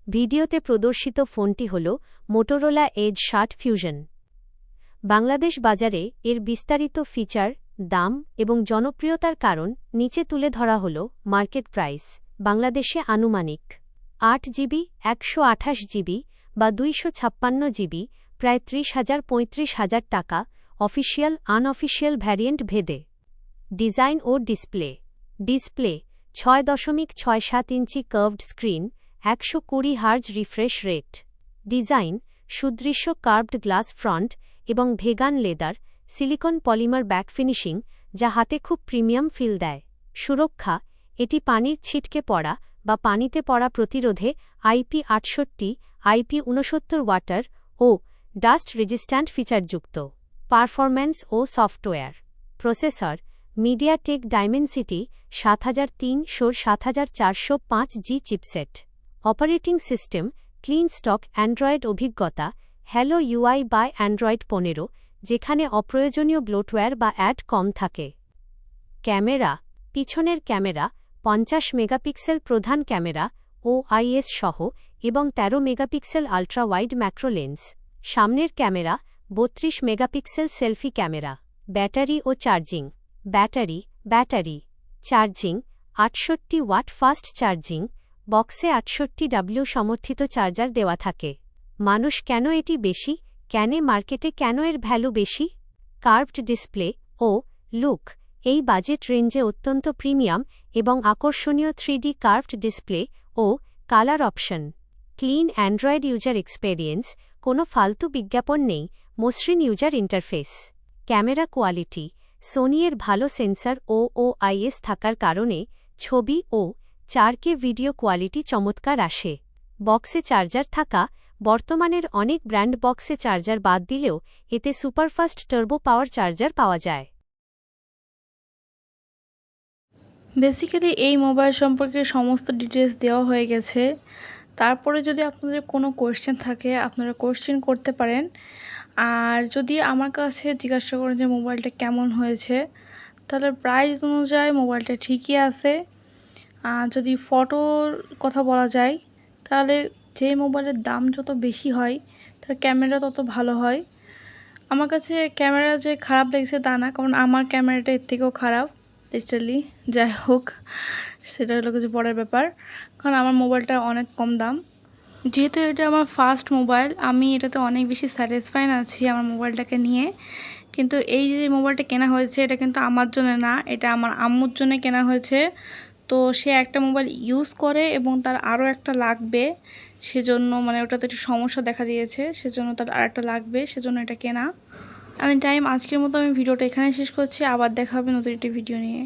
ভিডিওতে প্রদর্শিত ফোনটি হল মোটোরোলা এজ 60 ফিউশন। বাংলাদেশ বাজারে এর বিস্তারিত ফিচার, দাম এবং জনপ্রিয়তার কারণ নিচে তুলে ধরা হল। মার্কেট প্রাইস বাংলাদেশে আনুমানিক 8 জিবি, 128 জিবি বা 256 জিবি, প্রায় 30,000-35,000 টাকা, অফিসিয়াল আনঅফিসিয়াল ভ্যারিয়েন্ট ভেদে। ডিজাইন ও display 6.67 inch curved screen, 120 hertz refresh rate. Design সুদৃশ্য কার্ভড গ্লাস ফ্রন্ট এবং vegan leather silicone polymer back finishing, যা হাতে খুব প্রিমিয়াম ফিল দেয়। সুরক্ষা এটি পানির ছিটকে পড়া বা পানিতে পড়া প্রতিরোধে IP68, IP69 ওয়াটার ও ডাস্ট রেজিস্ট্যান্ট ফিচারযুক্ত। পারফরম্যান্স ও software processor MediaTek Dimensity 7300-7405G chipset. Operating system clean stock Android অভিজ্ঞতা হ্যালো UI বাই অ্যান্ড্রয়েড 15, যেখানে অপ্রয়োজনীয় ব্লোটওয়্যার বা অ্যাড কম থাকে। ক্যামেরা পিছনের ক্যামেরা 50 মেগাপিক্সেল প্রধান ক্যামেরা ও IS সহ এবং 13 megapixel ultra wide macro lens. সামনের camera 32 megapixel selfie camera. Battery ও charging battery charging 68 watt fast charging, বক্সে 68W সমর্থিত চার্জার দেওয়া থাকে। মানুষ কেন এটি বেশি, মার্কেটে কেন এর ভ্যালু বেশি? কার্ভড ডিসপ্লে ও লুক এই বাজেট রেঞ্জে অত্যন্ত প্রিমিয়াম এবং আকর্ষণীয় 3D কার্ভড ডিসপ্লে ও colour option. Clean Android user experience, কোনো ফালতু বিজ্ঞাপন নেই, মসৃণ user interface. Camera quality Sony এর ভালো সেন্সর ও IS থাকার কারণে ছবি ও 4K ভিডিও কোয়ালিটি চমৎকার আসে। বক্সে চার্জার থাকা বর্তমানের অনেক ব্র্যান্ড বক্সে চার্জার বাদ দিলেও এতে সুপারফাস্ট টার্বো পাওয়ার চার্জার পাওয়া যায়। বেসিক্যালি এই মোবাইল সম্পর্কে সমস্ত ডিটেলস দেওয়া হয়ে গেছে। তারপরে যদি আপনাদের কোনো কোয়েশ্চেন থাকে আপনারা কোয়েশ্চেন করতে পারেন। আর যদি আমার কাছে জিজ্ঞাসা করেন যে মোবাইলটা কেমন হয়েছে, তাহলে প্রাইস অনুযায়ী মোবাইলটা ঠিকই আছে। আর যদি ফটোর কথা বলা যায়, তাহলে যে মোবাইলের দাম যত বেশি হয় তার ক্যামেরা তত ভালো হয়। আমার কাছে ক্যামেরা যে খারাপ লেগেছে তা না, কারণ আমার ক্যামেরাটা এর থেকেও খারাপ লিটারালি। যাই হোক, সেটা হলো কিছু পরের ব্যাপার, কারণ আমার মোবাইলটা অনেক কম দাম। যেহেতু এটা আমার ফার্স্ট মোবাইল, আমি এটাতে অনেক বেশি স্যাটিসফাইড আছি আমার মোবাইলটাকে নিয়ে। কিন্তু এই যে মোবাইলটা কেনা হয়েছে এটা কিন্তু আমার জন্য না, এটা আমার আম্মুর জন্য কেনা হয়েছে। তো সে একটা মোবাইল ইউজ করে এবং তার আরও একটা লাগবে, সেজন্য মানে ওটাতে একটু সমস্যা দেখা দিয়েছে, সেজন্য তার আর একটা লাগবে, সেজন্য এটা কেনা। আজকের মতো আমি ভিডিওটা এখানে শেষ করছি। আবার দেখা হবে নতুন একটি ভিডিও নিয়ে।